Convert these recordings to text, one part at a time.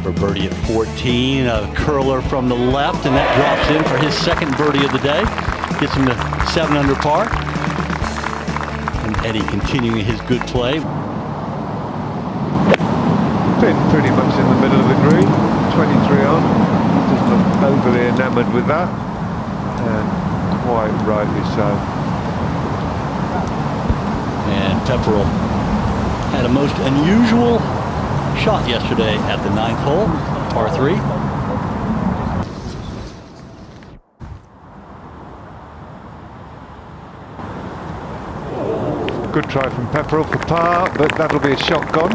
for birdie at 14. A curler from the left, and that drops in for his second birdie of the day. Gets him to 7 under par. And Eddie continuing his good play. Been pretty much in the middle of the green, 23 on. Doesn't look overly enamoured with that, and quite rightly so. And Pepperell had a most unusual shot yesterday at the 9th hole, par 3. Good try from Pepperell for par, but that'll be a shot gone.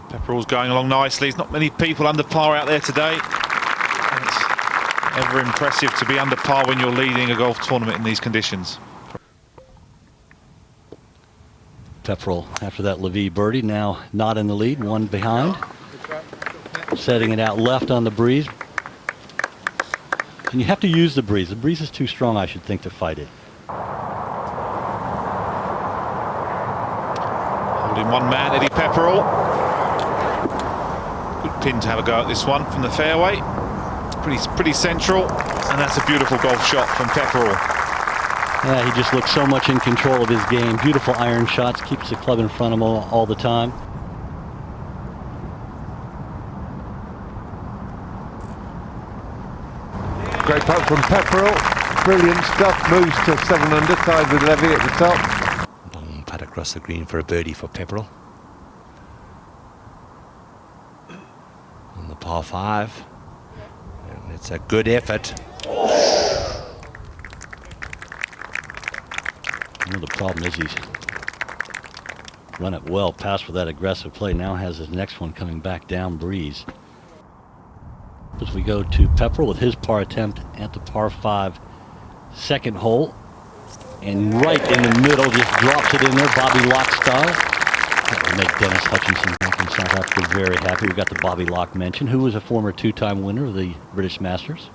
Pepperell's going along nicely. There's not many people under par out there today. And it's ever impressive to be under par when you're leading a golf tournament in these conditions. Pepperell, after that Levy birdie, now not in the lead, one behind. Setting it out left on the breeze. And you have to use the breeze. The breeze is too strong, I should think, to fight it. Holding one man, Eddie Pepperell. Good pin to have a go at this one from the fairway. Pretty central, and that's a beautiful golf shot from Pepperell. Yeah, he just looks so much in control of his game. Beautiful iron shots, keeps the club in front of him all the time. Great putt from Pepperell. Brilliant stuff. Moves to 7 under, tied with Levy at the top. Long putt across the green for a birdie for Pepperell. On the par 5. And it's a good effort. You know, the problem is he's run it well past with that aggressive play. Now has his next one coming back down breeze. As we go to Pepperell with his par attempt at the par 5 second hole. And right in the middle, just drops it in there, Bobby Locke style. That will make Dennis Hutchinson back in South Africa very happy. We've got the Bobby Locke mention, who was a former 2-time winner of the British Masters.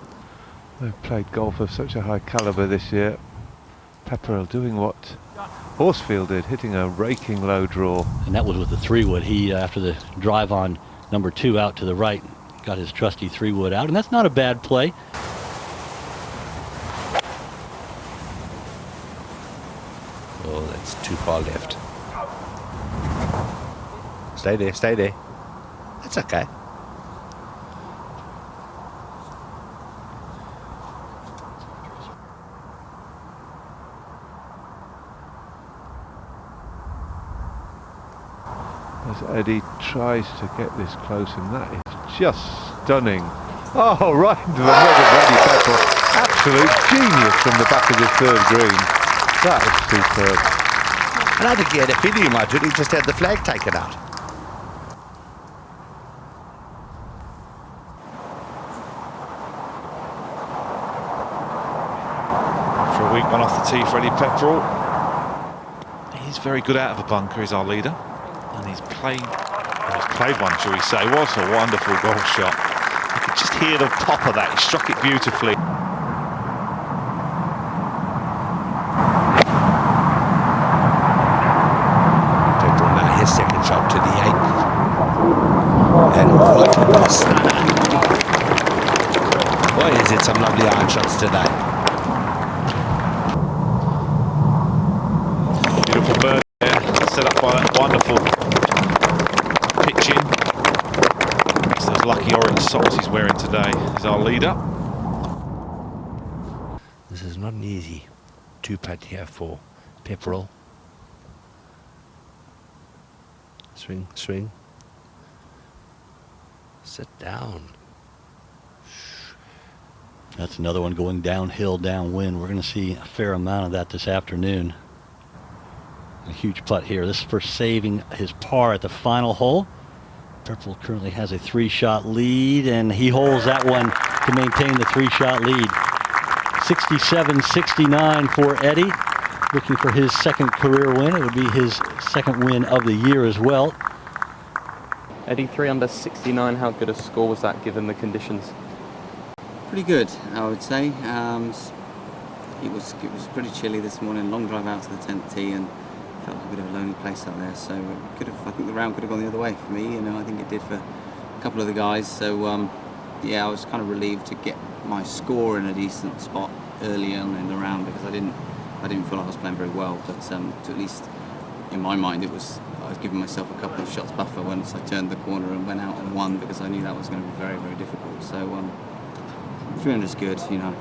They've played golf of such a high calibre this year. Pepperell doing what Horsfield did, hitting a raking low draw. And that was with the 3-wood. He, after the drive on number 2 out to the right, got his trusty 3-wood out, and that's not a bad play. Oh, that's too far left. Stay there, stay there. That's okay. As Eddie tries to get this close, and that is just stunning. Oh, right into the mud of Eddie Pepperell. Absolute genius from the back of the 3rd green. That is superb. And I think he had a feeling he might do it. He just had the flag taken out. After a weak one off the tee for Eddie Pepperell. He's very good out of a bunker, is our leader. And he's played one, shall we say. What a wonderful golf shot. You could just hear the pop of that. He struck it beautifully. Pepperell now his second shot to the 8th. And what a stunner. Boy, he's hit some lovely iron shots today. Beautiful bird there, set up by that wonderful pitching. It's those lucky orange socks he's wearing today. He's our leader. This is not an easy 2-putt here for Pepperell. Swing, swing. Sit down. That's another one going downhill, downwind. We're going to see a fair amount of that this afternoon. A huge putt here. This is for saving his par at the final hole. Pepperell currently has a 3-shot lead, and he holds that one to maintain the 3-shot lead. 67-69 for Eddie. Looking for his second career win. It would be his second win of the year as well. Eddie, 3 under 69. How good a score was that given the conditions? Pretty good, I would say. it was pretty chilly this morning. Long drive out to the 10th tee, and felt like a bit of a lonely place out there. So I think the round could have gone the other way for me. You know, I think it did for a couple of the guys. So yeah, I was kind of relieved to get my score in a decent spot early on in the round, because I didn't feel like I was playing very well. But to at least in my mind, I was giving myself a couple of shots buffer once I turned the corner and went out and won, because I knew that was going to be very, very difficult. So 300 is good, you know.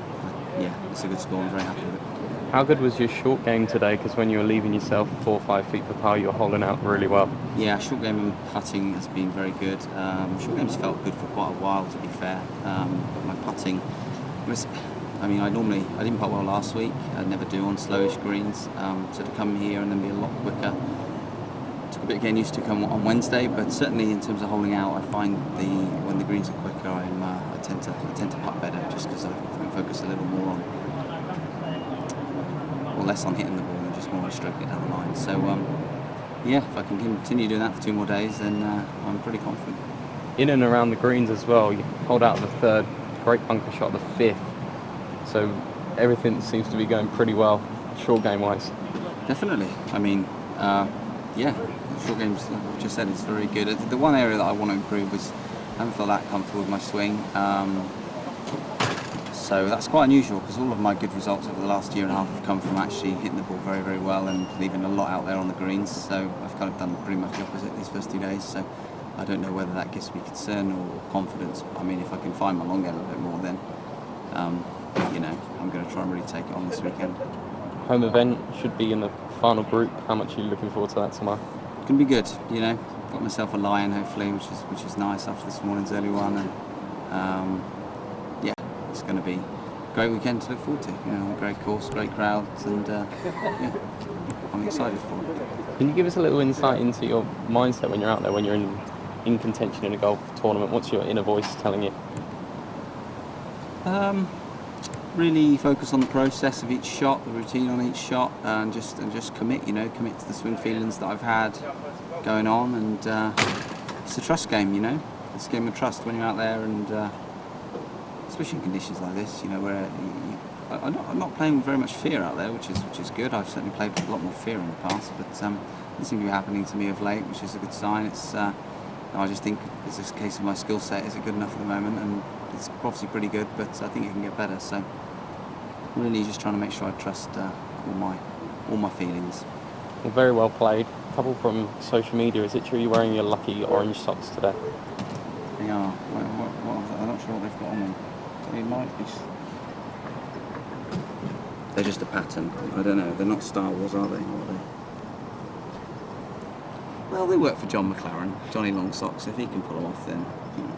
Yeah, it's a good score. I'm very happy with it. How good was your short game today? Because when you were leaving yourself 4 or 5 feet per par, you were holding out really well. Yeah, short game and putting has been very good. Short game's felt good for quite a while, to be fair. But my putting was, I mean, I didn't putt well last week. I never do on slowish greens. So to come here and then be a lot quicker, took a bit of getting used to come on Wednesday. But certainly in terms of holding out, I find when the greens are quicker, I tend to putt better, just because I can focus a little more on, or less on hitting the ball and just more on stroking it down the line. So yeah, if I can continue doing that for 2 more days, then I'm pretty confident. In and around the greens as well, you hold out the 3rd, great bunker shot the 5th. So everything seems to be going pretty well, short game wise. Definitely. I mean, yeah, short games, like I've just said, it's very good. The one area that I want to improve is I haven't felt that comfortable with my swing. So that's quite unusual, because all of my good results over the last year and a half have come from actually hitting the ball very, very well and leaving a lot out there on the greens. So I've kind of done pretty much the opposite these first 2 days. So I don't know whether that gives me concern or confidence. I mean, if I can find my long game a bit more, then you know, I'm going to try and really take it on this weekend. Home event should be in the final group. How much are you looking forward to that tomorrow? It's going to be good. You know, got myself a lie-in hopefully, which is nice after this morning's early one, and yeah, it's going to be a great weekend to look forward to. You know, a great course, great crowds, and yeah, I'm excited for it. Can you give us a little insight into your mindset when you're out there, when you're in contention in a golf tournament? What's your inner voice telling you? Really focus on the process of each shot, the routine on each shot, and just commit. You know, commit to the swing feelings that I've had going on, and it's a trust game. You know, it's a game of trust when you're out there, and especially in conditions like this. You know, where I'm not playing with very much fear out there, which is good. I've certainly played with a lot more fear in the past, but this seems to be happening to me of late, which is a good sign. It's I just think it's a case of my skill set. Is it good enough at the moment? And it's obviously pretty good, but I think it can get better. So really just trying to make sure I trust all my feelings. Well, very well played. A couple from social media. Is it true you're wearing your lucky orange socks today? They are. I'm not sure what they've got on them. It might be. They're just a pattern. I don't know. They're not Star Wars, are they? Or are they? Well, they work for John McLaren, Johnny Long Socks. If he can pull them off, then you know,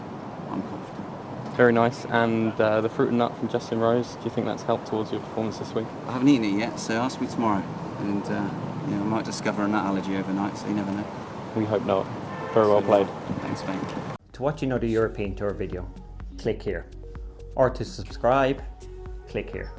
I'm confident. Very nice. And the fruit and nut from Justin Rose, do you think that's helped towards your performance this week? I haven't eaten it yet, so ask me tomorrow. And you know, I might discover a nut allergy overnight, so you never know. We hope not. Very well played. Thanks, mate. To watch another European Tour video, click here. Or to subscribe, click here.